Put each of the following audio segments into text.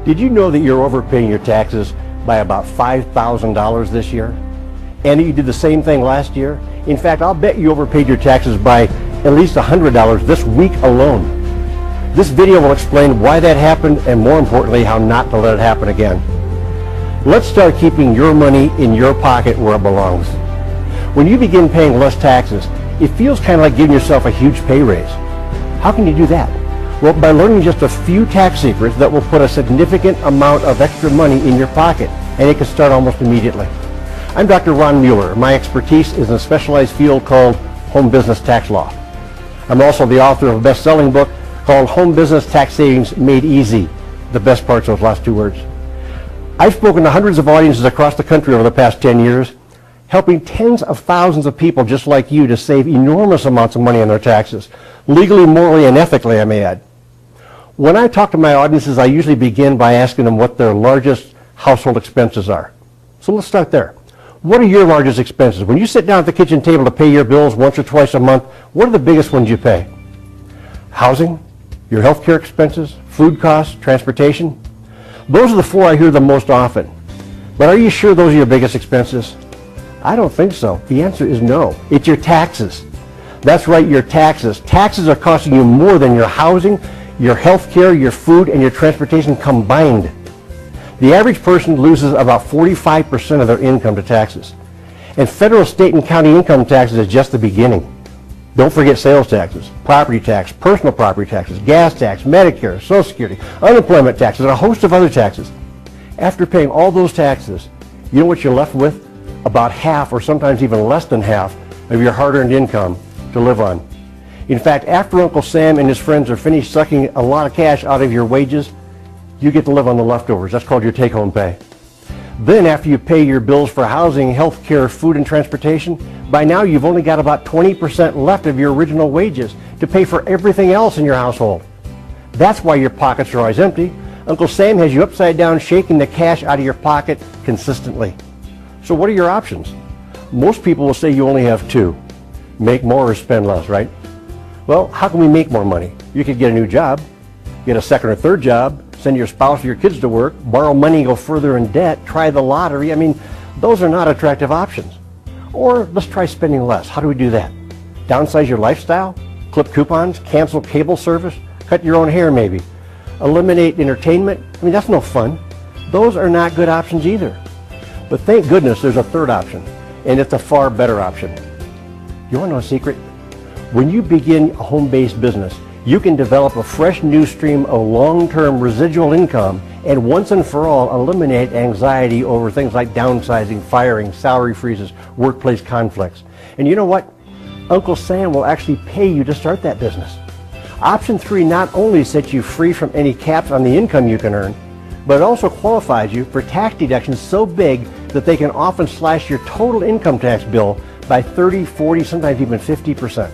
Did you know that you're overpaying your taxes by about $5,000 this year? And that you did the same thing last year? In fact, I'll bet you overpaid your taxes by at least $100 this week alone. This video will explain why that happened and, more importantly, how not to let it happen again. Let's start keeping your money in your pocket where it belongs. When you begin paying less taxes, it feels kind of like giving yourself a huge pay raise. How can you do that? Well, by learning just a few tax secrets that will put a significant amount of extra money in your pocket, and it can start almost immediately. I'm Dr. Ron Mueller. My expertise is in a specialized field called home business tax law. I'm also the author of a best-selling book called Home Business Tax Savings Made Easy. The best part's those last two words. I've spoken to hundreds of audiences across the country over the past 10 years, helping tens of thousands of people just like you to save enormous amounts of money on their taxes, legally, morally, and ethically, I may add. When I talk to my audiences, I usually begin by asking them what their largest household expenses are. So let's start there. What are your largest expenses? When you sit down at the kitchen table to pay your bills once or twice a month, what are the biggest ones you pay? Housing, your health care expenses, food costs, transportation? Those are the four I hear the most often. But are you sure those are your biggest expenses? I don't think so. The answer is no. It's your taxes. That's right, your taxes. Taxes are costing you more than your housing, your health care, your food, and your transportation combined. The average person loses about 45% of their income to taxes. And federal, state, and county income taxes is just the beginning. Don't forget sales taxes, property tax, personal property taxes, gas tax, Medicare, Social Security, unemployment taxes, and a host of other taxes. After paying all those taxes, you know what you're left with? About half, or sometimes even less than half, of your hard-earned income to live on. In fact, after Uncle Sam and his friends are finished sucking a lot of cash out of your wages, you get to live on the leftovers. That's called your take-home pay. Then after you pay your bills for housing, health care, food, and transportation, by now you've only got about 20% left of your original wages to pay for everything else in your household. That's why your pockets are always empty. Uncle Sam has you upside down shaking the cash out of your pocket consistently. So what are your options? Most people will say you only have two. Make more or spend less, right? Well, how can we make more money? You could get a new job, get a second or third job, send your spouse or your kids to work, borrow money and go further in debt, try the lottery. I mean, those are not attractive options. Or let's try spending less. How do we do that? Downsize your lifestyle? Clip coupons? Cancel cable service? Cut your own hair maybe? Eliminate entertainment? I mean, that's no fun. Those are not good options either. But thank goodness there's a third option, and it's a far better option. You want to know a secret? When you begin a home-based business, you can develop a fresh new stream of long-term residual income and once and for all eliminate anxiety over things like downsizing, firing, salary freezes, workplace conflicts. And you know what? Uncle Sam will actually pay you to start that business. Option 3 not only sets you free from any caps on the income you can earn, but it also qualifies you for tax deductions so big that they can often slash your total income tax bill by 30, 40, sometimes even 50%.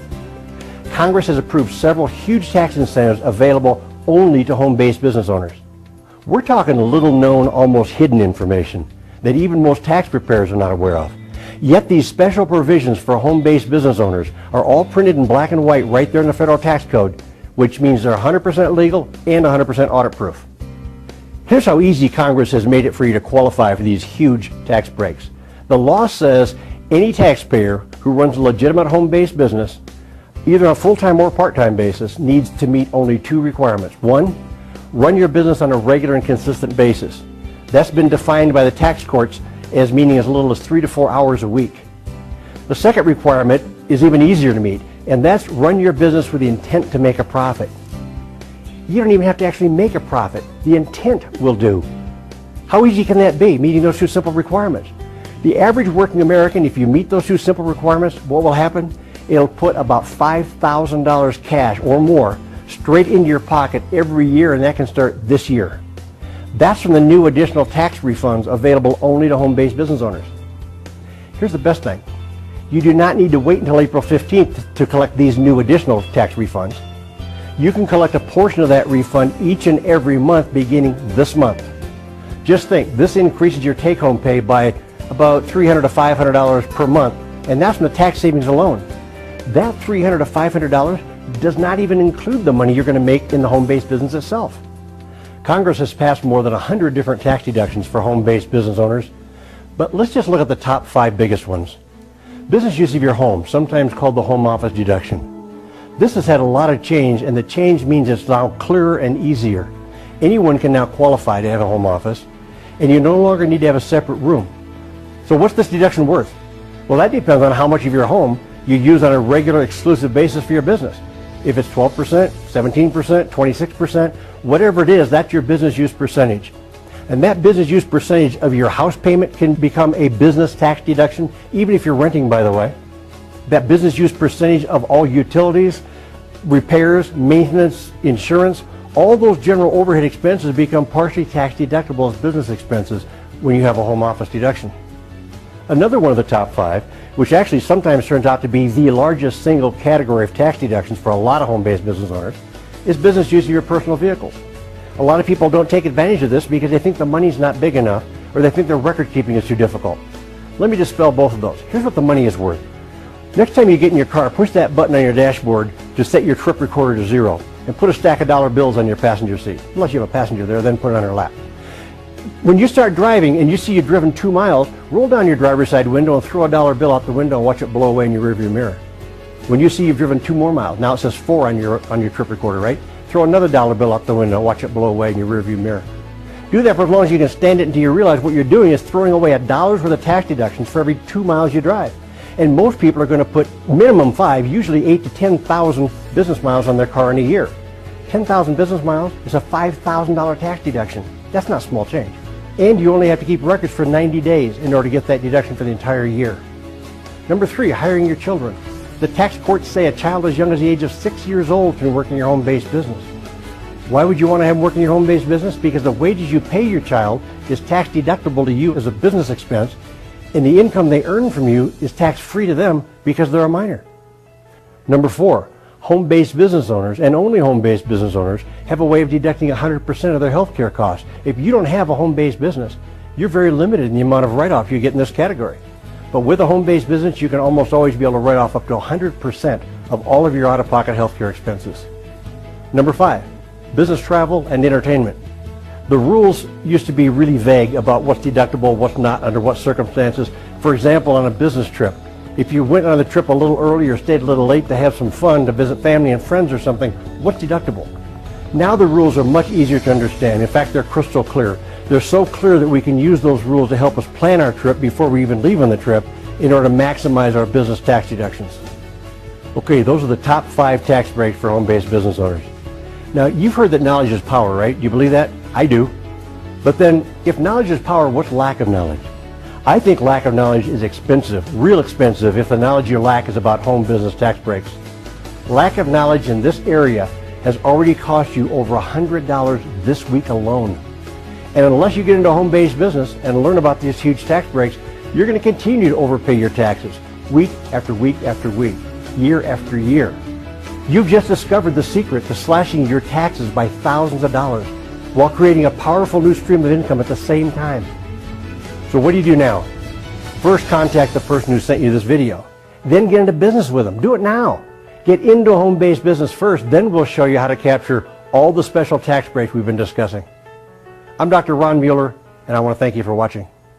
Congress has approved several huge tax incentives available only to home-based business owners. We're talking little-known, almost hidden information that even most tax preparers are not aware of. Yet these special provisions for home-based business owners are all printed in black and white right there in the federal tax code, which means they're 100% legal and 100% audit-proof. Here's how easy Congress has made it for you to qualify for these huge tax breaks. The law says any taxpayer who runs a legitimate home-based business, either on a full-time or part-time basis, needs to meet only two requirements. One, run your business on a regular and consistent basis. That's been defined by the tax courts as meaning as little as 3 to 4 hours a week. The second requirement is even easier to meet, and that's run your business with the intent to make a profit. You don't even have to actually make a profit. The intent will do. How easy can that be, meeting those two simple requirements? The average working American, if you meet those two simple requirements, what will happen? It'll put about $5,000 cash or more straight into your pocket every year, and that can start this year. That's from the new additional tax refunds available only to home-based business owners. Here's the best thing. You do not need to wait until April 15th to collect these new additional tax refunds. You can collect a portion of that refund each and every month beginning this month. Just think, this increases your take-home pay by about $300 to $500 per month, and that's from the tax savings alone. That $300 to $500 does not even include the money you're going to make in the home-based business itself. Congress has passed more than 100 different tax deductions for home-based business owners, but let's just look at the top 5 biggest ones. Business use of your home, sometimes called the home office deduction. This has had a lot of change, and the change means it's now clearer and easier. Anyone can now qualify to have a home office, and you no longer need to have a separate room. So what's this deduction worth? Well, that depends on how much of your home you use on a regular exclusive basis for your business. If it's 12%, 17%, 26%, whatever it is, that's your business use percentage. And that business use percentage of your house payment can become a business tax deduction, even if you're renting, by the way. That business use percentage of all utilities, repairs, maintenance, insurance, all those general overhead expenses become partially tax deductible as business expenses when you have a home office deduction. Another one of the top 5, which actually sometimes turns out to be the largest single category of tax deductions for a lot of home-based business owners, is business use of your personal vehicles. A lot of people don't take advantage of this because they think the money's not big enough, or they think their record keeping is too difficult. Let me dispel both of those. Here's what the money is worth. Next time you get in your car, push that button on your dashboard to set your trip recorder to 0 and put a stack of dollar bills on your passenger seat. Unless you have a passenger there, then put it on her lap. When you start driving and you see you've driven 2 miles, roll down your driver's side window and throw a dollar bill out the window and watch it blow away in your rearview mirror. When you see you've driven 2 more miles, now it says 4 on your trip recorder, right? Throw another dollar bill out the window, watch it blow away in your rearview mirror. Do that for as long as you can stand it until you realize what you're doing is throwing away $1 worth of tax deductions for every 2 miles you drive. And most people are going to put minimum 5, usually 8,000 to 10,000 business miles on their car in a year. 10,000 business miles is a $5,000 tax deduction. That's not small change. And you only have to keep records for 90 days in order to get that deduction for the entire year. Number 3, hiring your children. The tax courts say a child as young as the age of 6 years old can work in your home-based business. Why would you want to have them work in your home-based business? Because the wages you pay your child is tax deductible to you as a business expense, and the income they earn from you is tax-free to them because they're a minor. Number 4, home-based business owners, and only home-based business owners, have a way of deducting 100% of their health care costs. If you don't have a home-based business, you're very limited in the amount of write-off you get in this category. But with a home-based business, you can almost always be able to write off up to 100% of all of your out-of-pocket health care expenses. Number 5, business travel and entertainment. The rules used to be really vague about what's deductible, what's not, under what circumstances. For example, on a business trip, if you went on the trip a little early or stayed a little late to have some fun, to visit family and friends or something, what's deductible? Now the rules are much easier to understand. In fact, they're crystal clear. They're so clear that we can use those rules to help us plan our trip before we even leave on the trip in order to maximize our business tax deductions. Okay, those are the top 5 tax breaks for home-based business owners. Now, you've heard that knowledge is power, right? Do you believe that? I do. But then, if knowledge is power, what's lack of knowledge? I think lack of knowledge is expensive, real expensive, if the knowledge you lack is about home business tax breaks. Lack of knowledge in this area has already cost you over $100 this week alone. And unless you get into home-based business and learn about these huge tax breaks, you're going to continue to overpay your taxes week after week after week, year after year. You've just discovered the secret to slashing your taxes by thousands of dollars while creating a powerful new stream of income at the same time. So what do you do now? First, contact the person who sent you this video. Then get into business with them. Do it now. Get into a home-based business first, then we'll show you how to capture all the special tax breaks we've been discussing. I'm Dr. Ron Mueller, and I want to thank you for watching.